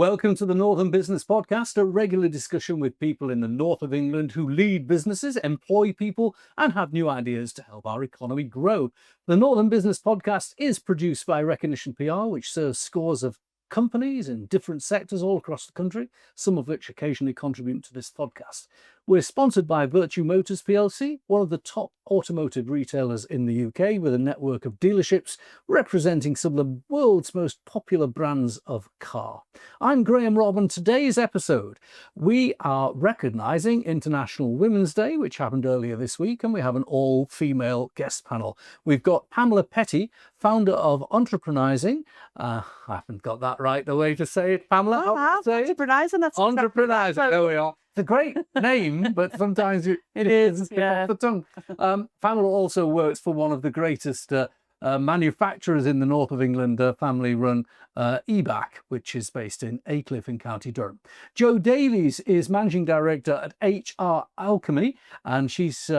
Welcome to the Northern Business Podcast, a regular discussion with people in the north of England who lead businesses, employ people, and have new ideas to help our economy grow. The Northern Business Podcast is produced by Recognition PR, which serves scores of companies in different sectors all across the country, some of which occasionally contribute to this podcast. We're sponsored by Virtue Motors plc, one of the top automotive retailers in the UK, with a network of dealerships representing some of the world's most popular brands of car. I'm Graham Robb, and today's episode we are recognising International Women's Day, which happened earlier this week, and we have an all-female guest panel. We've got Pamela Petty, founder of Entreprensing. I haven't got that right, the way to say it. Pamela, how to say it? Entreprenizing, that's Entreprenensing, there we are. It's a great name, but sometimes it is slip off the tongue. Pamela also works for one of the greatest manufacturers in the north of England, family-run EBAC, which is based in Aycliffe in County Durham. Jo Davies is managing director at HR ALCHEMY, and she's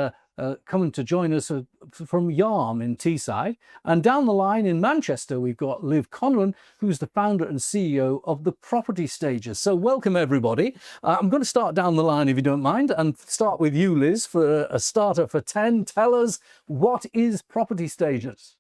coming to join us from Yarm in Teesside. And down the line in Manchester, we've got Liv Conlon, who's the founder and CEO of ThePropertyStagers. So welcome, everybody. I'm going to start down the line, if you don't mind, and start with you, Liz, for a starter for 10. Tell us, what is PropertyStagers?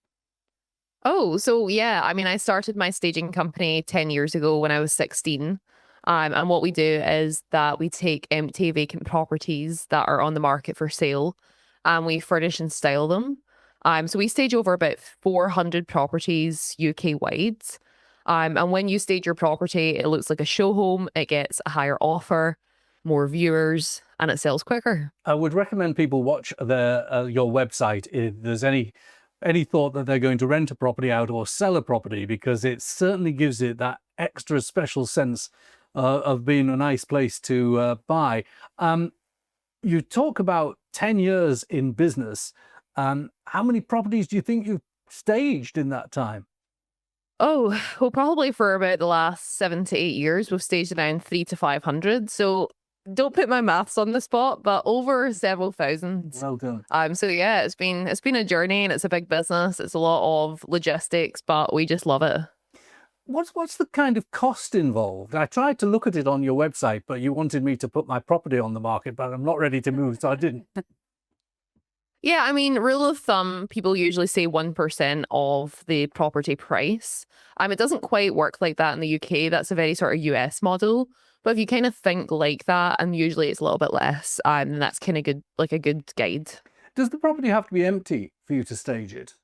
Oh, so yeah, I started my staging company 10 years ago when I was 16. And what we do is that we take empty, vacant properties that are on the market for sale, and we furnish and style them. So we stage over about 400 properties UK-wide. And when you stage your property, it looks like a show home, it gets a higher offer, more viewers, and it sells quicker. I would recommend people watch your website if there's any thought that they're going to rent a property out or sell a property, because it certainly gives it that extra special sense of being a nice place to buy. You talk about 10 years in business. How many properties do you think you've staged in that time? Oh, well, probably for about the last 7 to 8 years, we've staged around 300 to 500. So don't put my maths on the spot, but over several thousand. Well done. So yeah, it's been a journey, and it's a big business. It's a lot of logistics, but we just love it. What's the kind of cost involved? I tried to look at it on your website, but you wanted me to put my property on the market, but I'm not ready to move, so I didn't. Yeah, rule of thumb, people usually say 1% of the property price. It doesn't quite work like that in the UK. That's a very sort of US model. But if you kind of think like that, and usually it's a little bit less, and that's kind of good, like a good guide. Does the property have to be empty for you to stage it?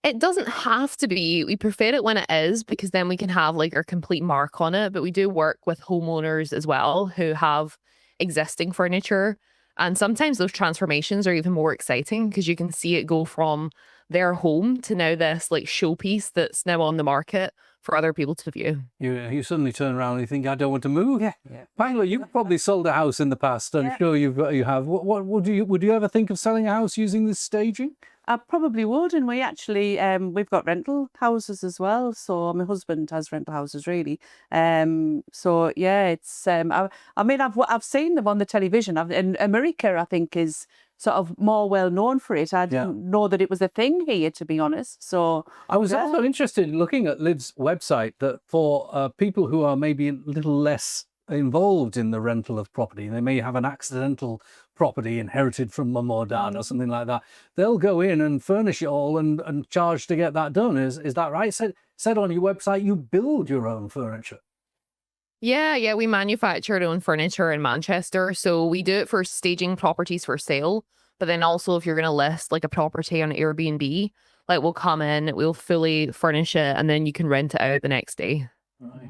It doesn't have to be. We prefer it when it is, because then we can have like our complete mark on it. But we do work with homeowners as well who have existing furniture. And sometimes those transformations are even more exciting, because you can see it go from their home to now this like showpiece that's now on the market for other people to view. You suddenly turn around and you think, I don't want to move. Yeah. Pamela, you've probably sold a house in the past. I'm sure you have. What would you ever think of selling a house using this staging? I probably would, and we actually we've got rental houses as well. So my husband has rental houses, really. So yeah, it's I've seen them on the television. In America, I think, is sort of more well known for it. I didn't know that it was a thing here, to be honest. So I was also interested in looking at Liv's website that for people who are maybe a little less involved in the rental of property, they may have an accidental property inherited from mum or dad or something like that, they'll go in and furnish it all and charge to get that done. Is that right? Said on your website you build your own furniture. Yeah, we manufacture our own furniture in Manchester. So we do it for staging properties for sale. But then also, if you're going to list like a property on Airbnb, like we'll come in, we'll fully furnish it, and then you can rent it out the next day. Right.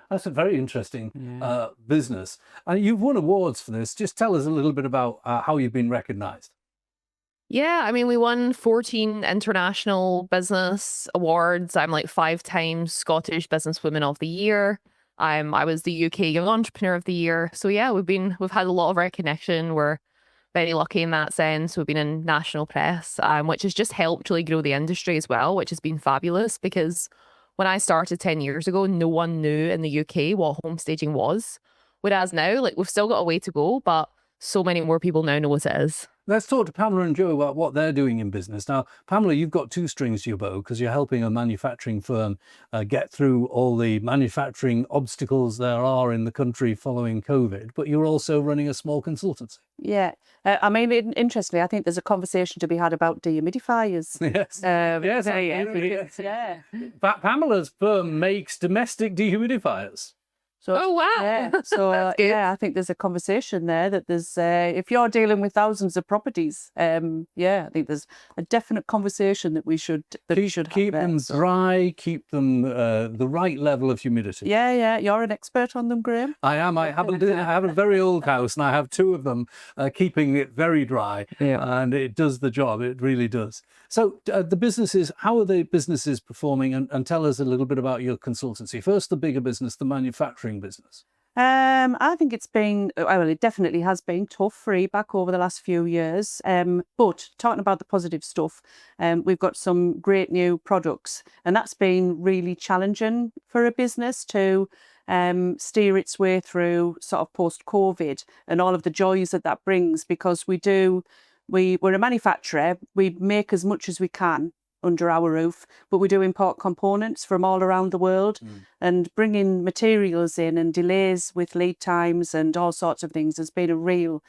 That's a very interesting business. And you've won awards for this. Just tell us a little bit about how you've been recognised. Yeah, we won 14 international business awards. I'm like 5 times Scottish Businesswomen of the Year. I was the UK Young Entrepreneur of the Year. So yeah, we've had a lot of recognition. We're very lucky in that sense. We've been in national press, which has just helped really grow the industry as well, which has been fabulous, because when I started 10 years ago, no one knew in the UK what home staging was. Whereas now, like, we've still got a way to go, but so many more people now know what it is. Let's talk to Pamela and Joe about what they're doing in business. Now, Pamela, you've got two strings to your bow because you're helping a manufacturing firm get through all the manufacturing obstacles there are in the country following COVID, but you're also running a small consultancy. Yeah. I mean, interestingly, I think there's a conversation to be had about dehumidifiers. Yes. Yes. Yeah. Pamela's firm makes domestic dehumidifiers. So, Oh, wow. Yeah. So, That's good. I think there's a conversation there that there's, if you're dealing with thousands of properties, I think there's a definite conversation that we should keep have them there. dry, keep them the right level of humidity. Yeah. You're an expert on them, Graham. I am. I have a very old house, and I have two of them, keeping it very dry, and it does the job. It really does. So, the businesses, how are the businesses performing? And tell us a little bit about your consultancy. First, the bigger business, the manufacturing business. I think it's been, well, it definitely has been tough for EBAC over the last few years. But talking about the positive stuff, we've got some great new products, and that's been really challenging for a business to steer its way through sort of post-COVID and all of the joys that brings, because we're a manufacturer, we make as much as we can under our roof, but we do import components from all around the world, and bringing materials in and delays with lead times and all sorts of things has been a real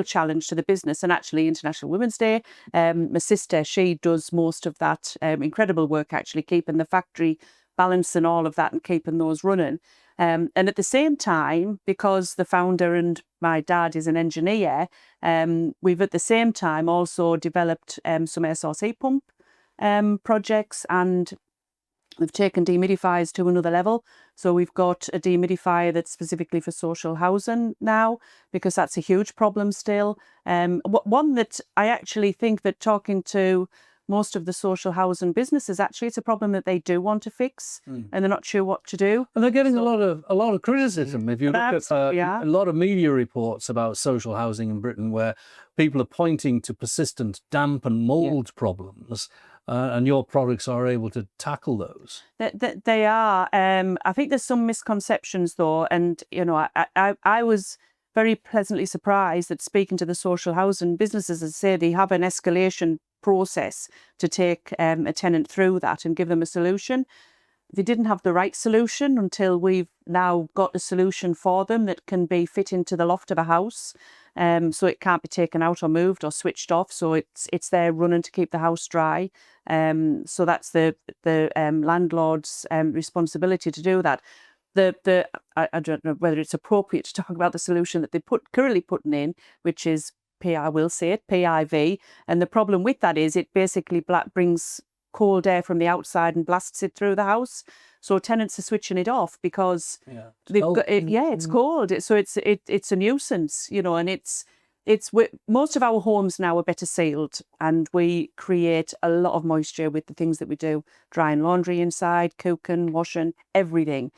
challenge to the business. And actually, International Women's Day, my sister, she does most of that incredible work, actually keeping the factory balanced and all of that and keeping those running. And at the same time, because the founder and my dad is an engineer, we've at the same time also developed some air source heat pump projects, and we've taken dehumidifiers to another level. So we've got a dehumidifier that's specifically for social housing now, because that's a huge problem still. One that I actually think that, talking to most of the social housing businesses, actually it's a problem that they do want to fix, and they're not sure what to do. And they're getting a lot of criticism. If you look at yeah. a lot of media reports about social housing in Britain, where people are pointing to persistent damp and mold problems, and your products are able to tackle those. They are. I think there's some misconceptions though, and I was very pleasantly surprised that, speaking to the social housing businesses, as I say, they have an escalation process to take a tenant through that and give them a solution. They didn't have the right solution until we've now got a solution for them that can be fit into the loft of a house, so it can't be taken out or moved or switched off. So it's there running to keep the house dry. So that's the landlord's responsibility to do that. I don't know whether it's appropriate to talk about the solution that they currently putting in, which is I will say it, PIV. And the problem with that is it basically brings cold air from the outside and blasts it through the house. So tenants are switching it off because they've got it. Yeah, it's cold. So it's a nuisance, and most of our homes now are better sealed, and we create a lot of moisture with the things that we do, drying laundry inside, cooking, washing, everything.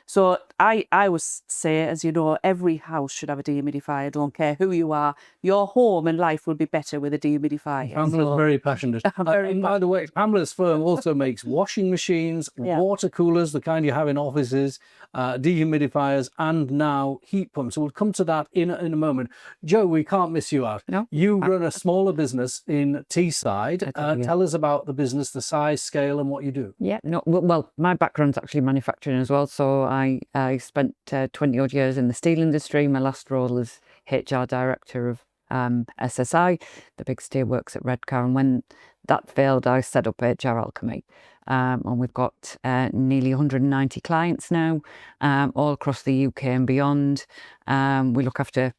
So I would say, as you know, every house should have a dehumidifier. I don't care who you are. Your home and life will be better with a dehumidifier. Pamela's very passionate. And by the way, Pamela's firm also makes washing machines, water coolers, the kind you have in offices, dehumidifiers, and now heat pumps. So we'll come to that in a moment. Joe, we can't miss you out. No. You run a smaller business in Teesside. Tell us about the business, the size, scale, and what you do. Yeah, no, well, my background's actually manufacturing as well. So I spent 20 odd years in the steel industry. My last role as HR director of SSI, the big steelworks at Redcar. And when that failed, I set up HR ALCHEMY. And we've got nearly 190 clients now, all across the UK and beyond. We look after,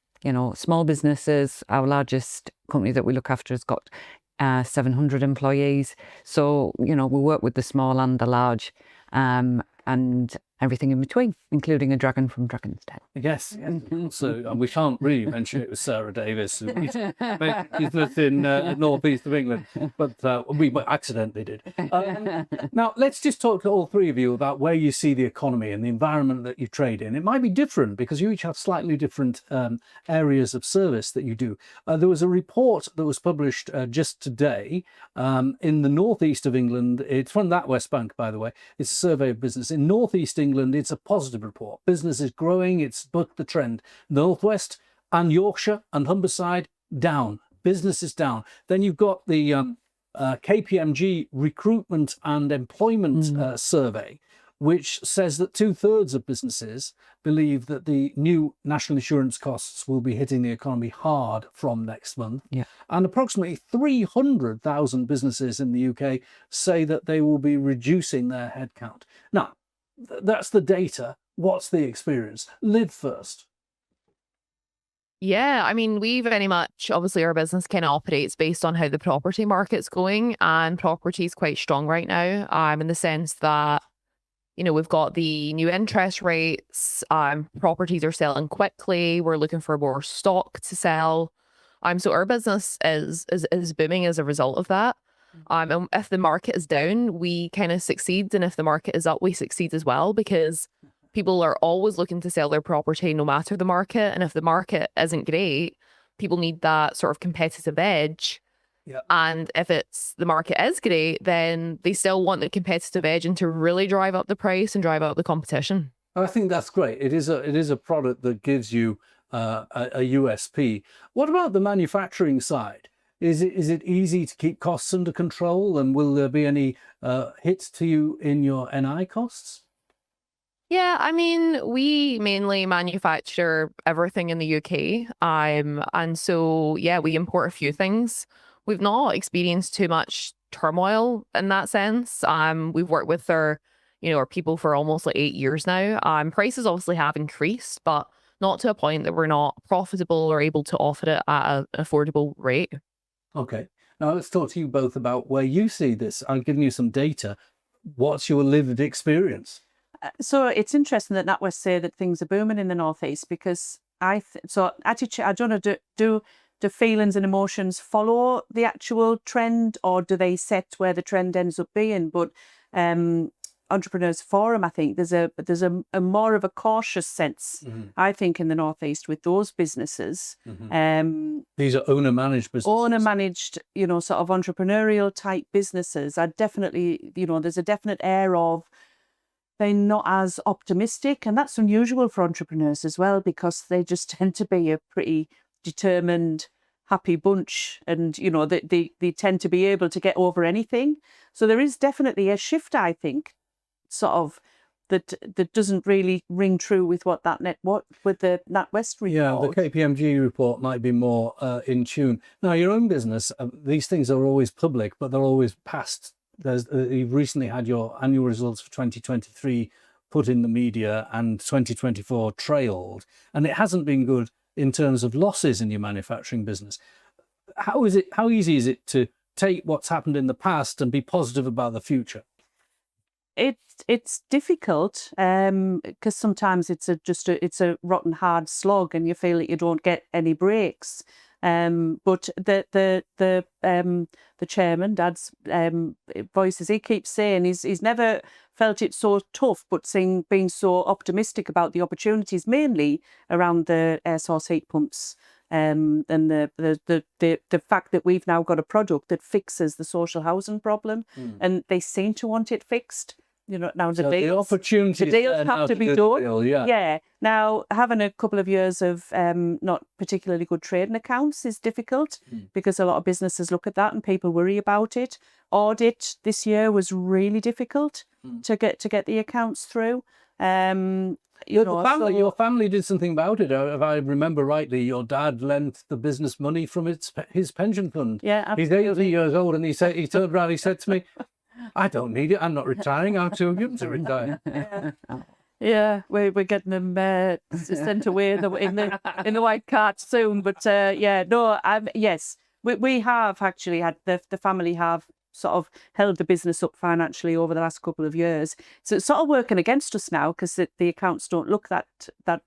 small businesses. Our largest company that we look after has got 700 employees. So, we work with the small and the large, and everything in between, including a dragon from Dragon's Den. Yes. So we can't really mention it was Sarah Davies. He's lived in northeast of England, but we accidentally did. Now, let's just talk to all three of you about where you see the economy and the environment that you trade in. It might be different because you each have slightly different areas of service that you do. There was a report that was published just today in the northeast of England. It's from that West Bank, by the way. It's a survey of business. In northeast England, it's a positive report. Business is growing, it's but the trend. Northwest, and Yorkshire and Humberside down. Business is down. Then you've got the KPMG recruitment and employment survey, which says that 2/3 of businesses believe that the new national insurance costs will be hitting the economy hard from next month. Yeah. And approximately 300,000 businesses in the UK say that they will be reducing their headcount. Now, that's the data. What's the experience? Liv first. Yeah, I mean, we very much, obviously, our business kind of operates based on how the property market's going, and property is quite strong right now, in the sense that, you know, we've got the new interest rates, properties are selling quickly, we're looking for more stock to sell. So our business is booming as a result of that. And if the market is down, we kind of succeed, and if the market is up, we succeed as well, because people are always looking to sell their property no matter the market. And if the market isn't great, people need that sort of competitive edge. Yeah. And if the market is great, then they still want the competitive edge and to really drive up the price and drive up the competition. I think that's great. It is a product that gives you a USP. What about the manufacturing side? Is it easy to keep costs under control, and will there be any hits to you in your NI costs? Yeah, I mean, we mainly manufacture everything in the UK. And so, yeah, we import a few things. We've not experienced too much turmoil in that sense. We've worked with our people for almost like 8 years now. Prices obviously have increased, but not to a point that we're not profitable or able to offer it at an affordable rate. Okay. Now let's talk to you both about where you see this. I'm giving you some data. What's your lived experience? So it's interesting that NatWest say that things are booming in the Northeast, because I don't know, do feelings and emotions follow the actual trend, or do they set where the trend ends up being? But Entrepreneurs Forum, I think there's a more of a cautious sense, I think, in the Northeast with those businesses. These are owner managed businesses. Owner managed, sort of entrepreneurial type businesses are definitely, there's a definite air of they're not as optimistic, and that's unusual for entrepreneurs as well, because they just tend to be a pretty determined, happy bunch, and they tend to be able to get over anything. So there is definitely a shift, I think, sort of that doesn't really ring true with with the NatWest report. Yeah, the KPMG report might be more in tune. Now, your own business, these things are always public, but they're always past. You've recently had your annual results for 2023 put in the media, and 2024 trailed, and it hasn't been good in terms of losses in your manufacturing business. How easy is it to take what's happened in the past and be positive about the future? It's difficult, because sometimes it's a rotten hard slog, and you feel that you don't get any breaks. But the chairman, Dad's voices, he keeps saying he's never felt it so tough, but being so optimistic about the opportunities, mainly around the air source heat pumps, and the fact that we've now got a product that fixes the social housing problem, and they seem to want it fixed. Now the deals have to be done. Yeah. Now, having a couple of years of not particularly good trading accounts is difficult, because a lot of businesses look at that and people worry about it. Audit this year was really difficult to get the accounts through. Your family did something about it. If I remember rightly, your dad lent the business money from his pension fund. Yeah, absolutely. He's 80 years old, and he turned around, he said to me, I don't need it. I'm not retiring. I'm too young to retire. Yeah, we're getting them sent away in the white cart soon. But yes, we have actually had the family have sort of held the business up financially over the last couple of years. So it's sort of working against us now, because the accounts don't look that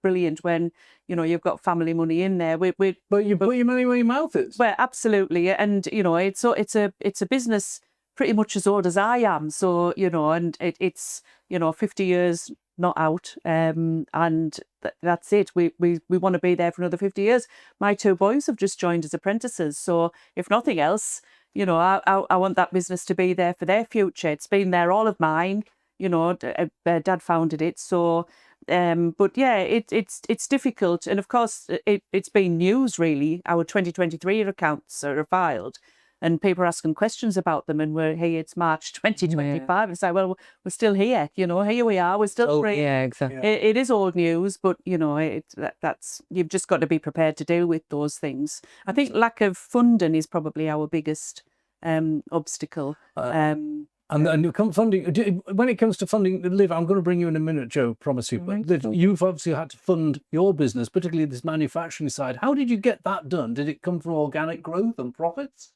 brilliant when you've got family money in there. But you put your money where your mouth is. Well, absolutely, and it's a business pretty much as old as I am, so and it's 50 years not out, and that's it. We want to be there for another 50 years. My 2 boys have just joined as apprentices, so if nothing else, I want that business to be there for their future. It's been there all of mine. Dad founded it, so But yeah, it's difficult. And of course, it's been news really. Our 2023 accounts are filed and people are asking questions about them. And hey, it's March 2025. It's like, well, we're still here. Here we are. We're still free. Yeah, exactly. It is old news, but that's you've just got to be prepared to deal with those things. I think lack of funding is probably our biggest obstacle. And funding, when it comes to funding, Liv, I'm going to bring you in a minute, Joe, promise you. But Liv, you've obviously had to fund your business, particularly this manufacturing side. How did you get that done? Did it come from organic growth and profits?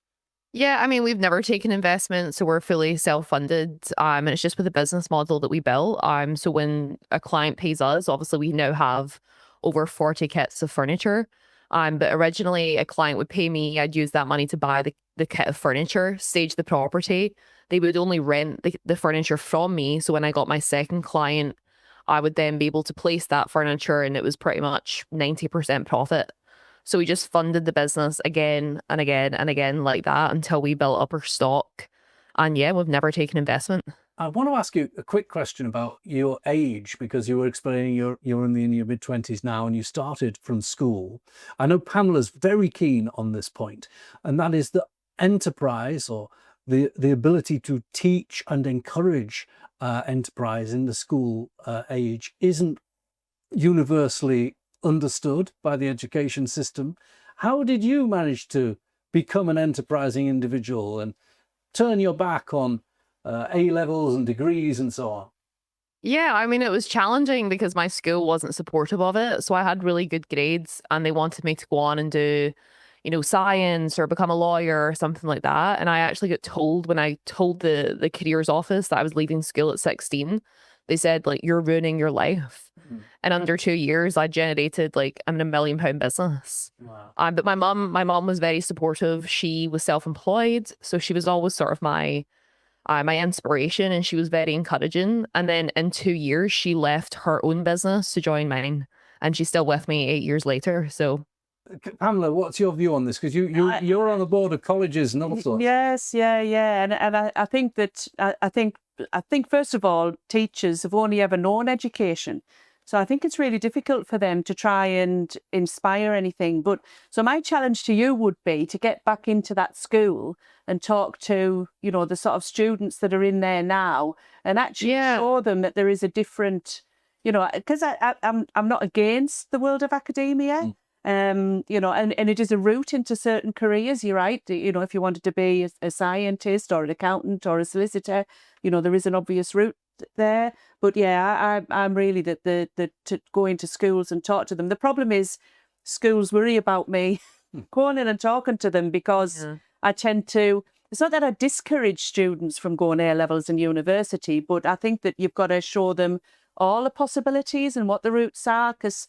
Yeah, I mean, we've never taken investment, so we're fully self-funded. And it's just with the business model that we built. So when a client pays us, obviously we now have over 40 kits of furniture. But originally a client would pay me, I'd use that money to buy the kit of furniture, stage the property. They would only rent the furniture from me. So when I got my second client, I would then be able to place that furniture, and it was pretty much 90% profit. So we just funded the business again and again and again like that until we built up our stock. And yeah, we've never taken investment. I want to ask you a quick question about your age, because you were explaining you're in your mid-20s now and you started from school. I know Pamela's very keen on this point, and that is that enterprise, or the ability to teach and encourage enterprise in the school age, isn't universally understood by the education system. How did you manage to become an enterprising individual and turn your back on A levels and degrees and so on? Yeah, I mean, it was challenging because my school wasn't supportive of it. So I had really good grades and they wanted me to go on and do, science or become a lawyer or something like that. And I actually got told, when I told the careers office that I was leaving school at 16, they said, like, you're ruining your life. And under 2 years, I generated like a £1 million business. Wow. But my mom was very supportive. She was self-employed, so she was always sort of my inspiration, and she was very encouraging. And then in 2 years, she left her own business to join mine, and she's still with me 8 years later. So, Pamela, what's your view on this? Because you're on the board of colleges and all sorts. Yes, yeah, and I think that I think first of all, teachers have only ever known education. So I think it's really difficult for them to try and inspire anything. But so my challenge to you would be to get back into that school and talk to, the sort of students that are in there now, and actually show them that there is a different, because I'm not against the world of academia. And it is a route into certain careers. You're right. If you wanted to be a scientist or an accountant or a solicitor, there is an obvious route there. But yeah, I'm really the to go into schools and talk to them. The problem is schools worry about me going in and talking to them, because I tend to, it's not that I discourage students from going A levels in university, but I think that you've got to show them all the possibilities and what the routes are, because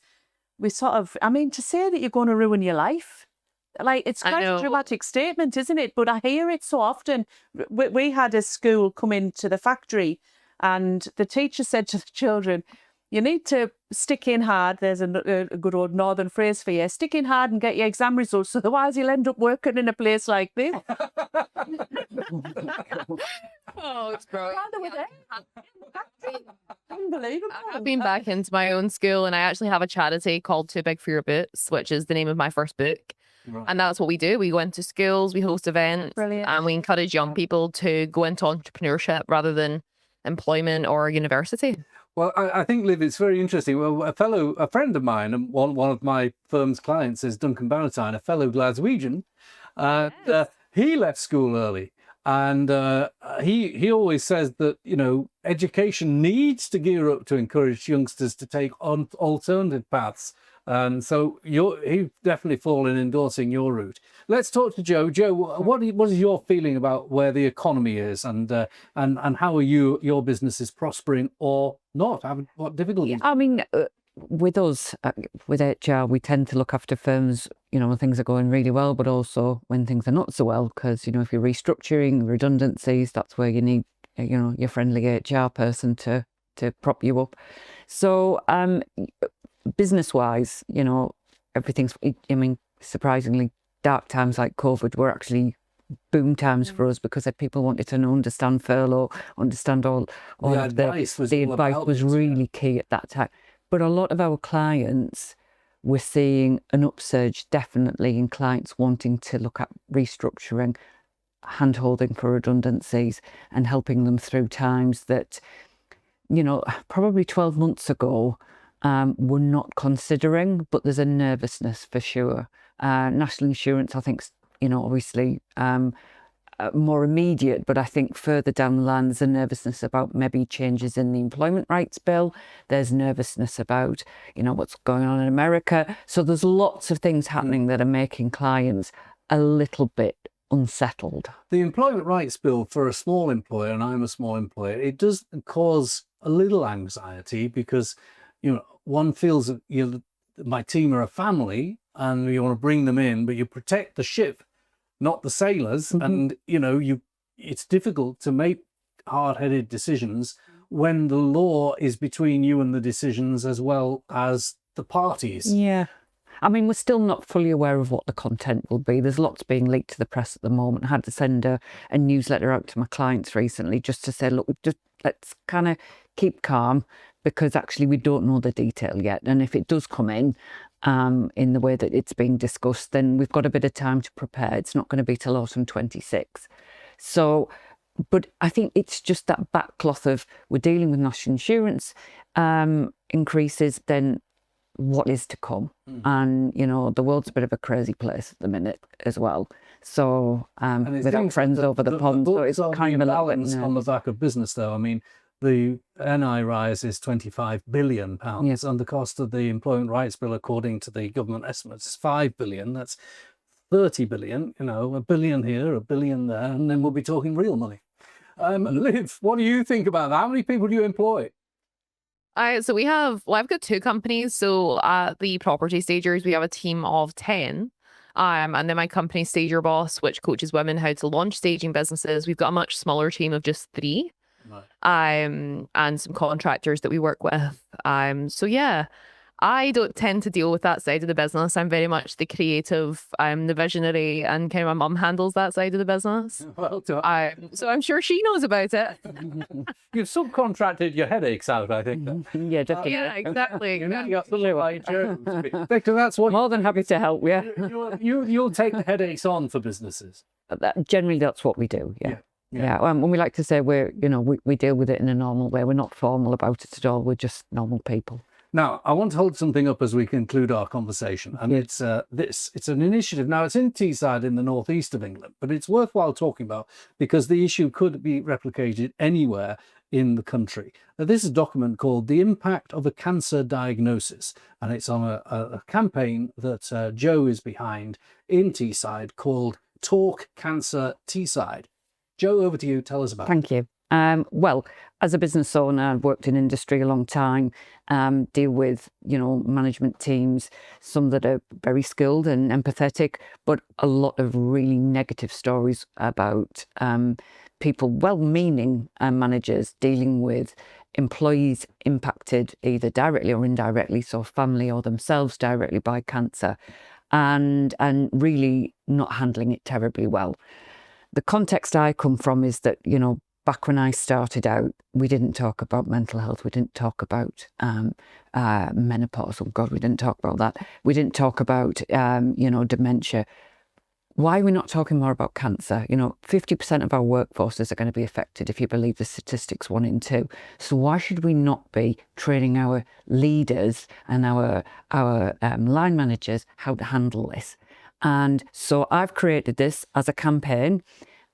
we sort of, to say that you're going to ruin your life, like, it's quite a dramatic statement, isn't it? But I hear it so often. We had a school come into the factory, and the teacher said to the children, you need to stick in hard. There's a good old northern phrase for you. Stick in hard and get your exam results, otherwise you'll end up working in a place like this. Oh, it's brilliant. Unbelievable. I've been back into my own school, and I actually have a charity called Too Big for Your Boots, which is the name of my first book. Right. And that's what we do. We go into schools, we host events, Brilliant. and we encourage young people to go into entrepreneurship rather than employment or university. Well, I think, Liv, it's very interesting. Well, a friend of mine, and one of my firm's clients is Duncan Ballantyne, a fellow Glaswegian. He left school early, and he always says that, education needs to gear up to encourage youngsters to take on alternative paths. And so he's definitely fallen endorsing your route. Let's talk to Joe. Joe, what is your feeling about where the economy is, and how are your business is prospering or not? What difficulties? With us, with HR, we tend to look after firms, when things are going really well, but also when things are not so well, because, if you're restructuring, redundancies, that's where you need, your friendly HR person to prop you up. So, business-wise, everything's, surprisingly, dark times like COVID were actually boom times for us, because people wanted to understand furlough, understand all The of advice was the all advice about was it, really key at that time. But a lot of our clients, we're seeing an upsurge definitely in clients wanting to look at restructuring, hand-holding for redundancies and helping them through times that, you know, probably 12 months ago, we're not considering, but there's a nervousness for sure. National insurance, I think, you know, obviously more immediate, but I think further down the line there's a nervousness about maybe changes in the employment rights bill. There's nervousness about, you know, what's going on in America. So there's lots of things happening that are making clients a little bit unsettled. The employment rights bill for a small employer, and I'm a small employer, it does cause a little anxiety because, you know, one feels that, you know, my team are a family and you want to bring them in, but you protect the ship, not the sailors. And, you know, it's difficult to make hard-headed decisions when the law is between you and the decisions as well as the parties. Yeah. I mean, we're still not fully aware of what the content will be. There's lots being leaked to the press at the moment. I had to send a newsletter out to my clients recently just to say, look, just let's kind of keep calm because actually we don't know the detail yet. And if it does come in the way that it's being discussed, then we've got a bit of time to prepare. It's not going to be till autumn 26. So, but I think it's just that backcloth of we're dealing with national insurance increases, then what is to come. And, you know, the world's a bit of a crazy place at the minute as well. So, without friends over the pond, so it's kind of a balance on the back of business, though. I mean, the NI rise is £25 billion, Yes. and the cost of the employment rights bill, according to the government estimates, is £5 billion. That's 30 billion, you know, a billion here, a billion there, and then we'll be talking real money. Liv, what do you think about that? How many people do you employ? So I've got two companies. So at the ThePropertyStagers, we have a team of 10. And then my company, Stage Your Boss, which coaches women how to launch staging businesses. We've got a much smaller team of just 3. Right. And some contractors that we work with. So yeah, I don't tend to deal with that side of the business. I'm very much the creative, I'm the visionary, and kind of my mum handles that side of the business. Well done. So I'm sure she knows about it. You've subcontracted your headaches out, I think. Yeah, definitely. Yeah, exactly. You got the right Joe. Victor, that's what More than happy to help, yeah. you'll take the headaches on for businesses. Generally, that's what we do, yeah. Yeah, and we like to say we deal with it in a normal way. We're not formal about it at all. We're just normal people. Now, I want to hold something up as we conclude our conversation, and it's an initiative. Now, it's in Teesside in the northeast of England, but it's worthwhile talking about because the issue could be replicated anywhere in the country. Now, this is a document called The Impact of a Cancer Diagnosis, and it's on a campaign that Joe is behind in Teesside called Talk Cancer Teesside. Joe, over to you. Tell us about it. Thank you. Well, as a business owner, I've worked in industry a long time, deal with, management teams, some that are very skilled and empathetic, but a lot of really negative stories about people, well-meaning managers dealing with employees impacted either directly or indirectly, so family or themselves directly by cancer, and really not handling it terribly well. The context I come from is that, back when I started out, we didn't talk about mental health. We didn't talk about menopause. Oh God, we didn't talk about that. We didn't talk about, dementia. Why are we not talking more about cancer? 50% of our workforces are going to be affected if you believe the statistics 1 in 2. So why should we not be training our leaders and our line managers how to handle this? And so I've created this as a campaign,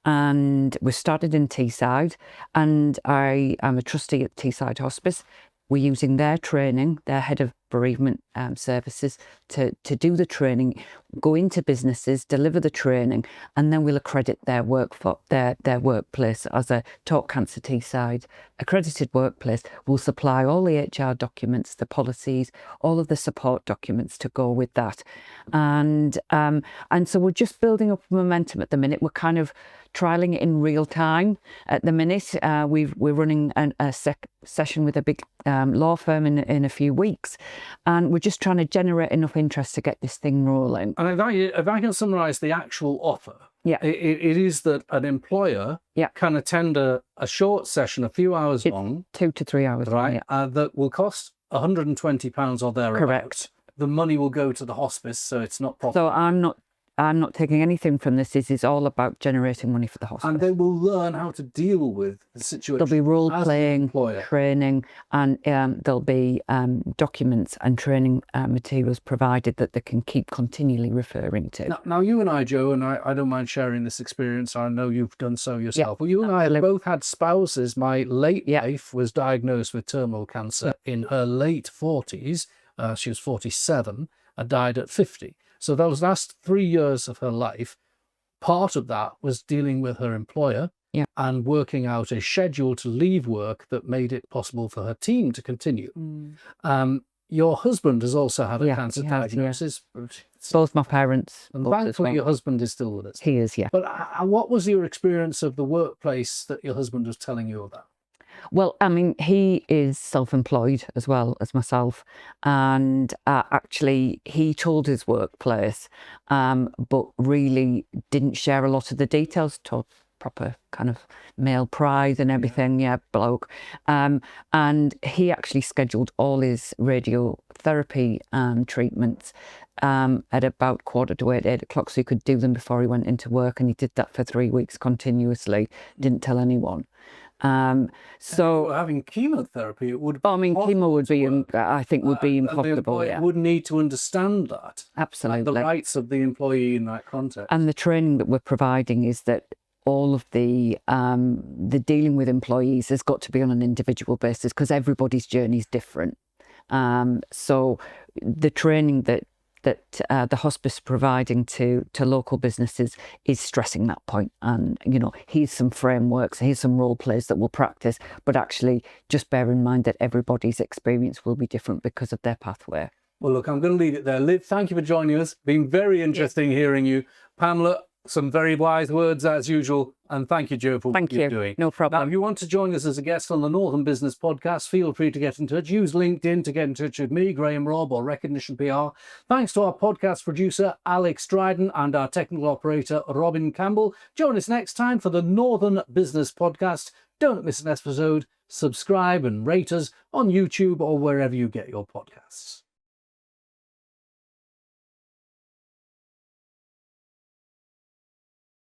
and we started in Teesside, and I am a trustee at Teesside Hospice. We're using their training, their head of bereavement services, to do the training, go into businesses, deliver the training, and then we'll accredit their their workplace as a Talk Cancer Teesside accredited workplace. We'll supply all the HR documents, the policies, all of the support documents to go with that. And so we're just building up momentum at the minute. We're kind of trialing it in real time at the minute. We're running a session with a big law firm in a few weeks, and we're just trying to generate enough interest to get this thing rolling. And if I can summarise the actual offer, it is that an employer can attend a short session, a few hours long, 2 to 3 hours, right? That will cost £120 or thereabouts. Correct. The money will go to the hospice, so it's not profit. So I'm not taking anything from this. This is all about generating money for the hospice. And they will learn how to deal with the situation. There'll be role as an playing, employer. training, and there'll be documents and training materials provided that they can keep continually referring to. Now, you and I, Joe, and I don't mind sharing this experience. I know you've done so yourself. Well, you and I have both had spouses. My late wife was diagnosed with terminal cancer in her late 40s. She was 47 and died at 50. So those last 3 years of her life, part of that was dealing with her employer and working out a schedule to leave work that made it possible for her team to continue. Your husband has also had a cancer diagnosis. Both my parents. And thankfully, your husband is still with us. He is, yeah. But what was your experience of the workplace that your husband was telling you about? Well, I mean, he is self-employed as well as myself, and actually he told his workplace, but really didn't share a lot of the details. Told proper kind of male pride and everything, bloke. And he actually scheduled all his radiotherapy treatments at about 7:45, 8 o'clock, so he could do them before he went into work, and he did that for 3 weeks continuously. Didn't tell anyone. So having chemotherapy, it would. I mean, chemo would be, I think, would be impossible. The would need to understand that. Absolutely, the rights of the employee in that context. And the training that we're providing is that all of the dealing with employees has got to be on an individual basis because everybody's journey is different. So the training that the hospice providing to local businesses is stressing that point. And, here's some frameworks, here's some role plays that we'll practice, but actually just bear in mind that everybody's experience will be different because of their pathway. Well, look, I'm going to leave it there. Liv, thank you for joining us. Been very interesting hearing you. Pamela, some very wise words as usual. And thank you, Joe, for what you're doing. No problem. Now, if you want to join us as a guest on the Northern Business Podcast, feel free to get in touch. Use LinkedIn to get in touch with me, Graham Robb, or Recognition PR. Thanks to our podcast producer, Alex Dryden, and our technical operator, Robin Campbell. Join us next time for the Northern Business Podcast. Don't miss an episode. Subscribe and rate us on YouTube or wherever you get your podcasts.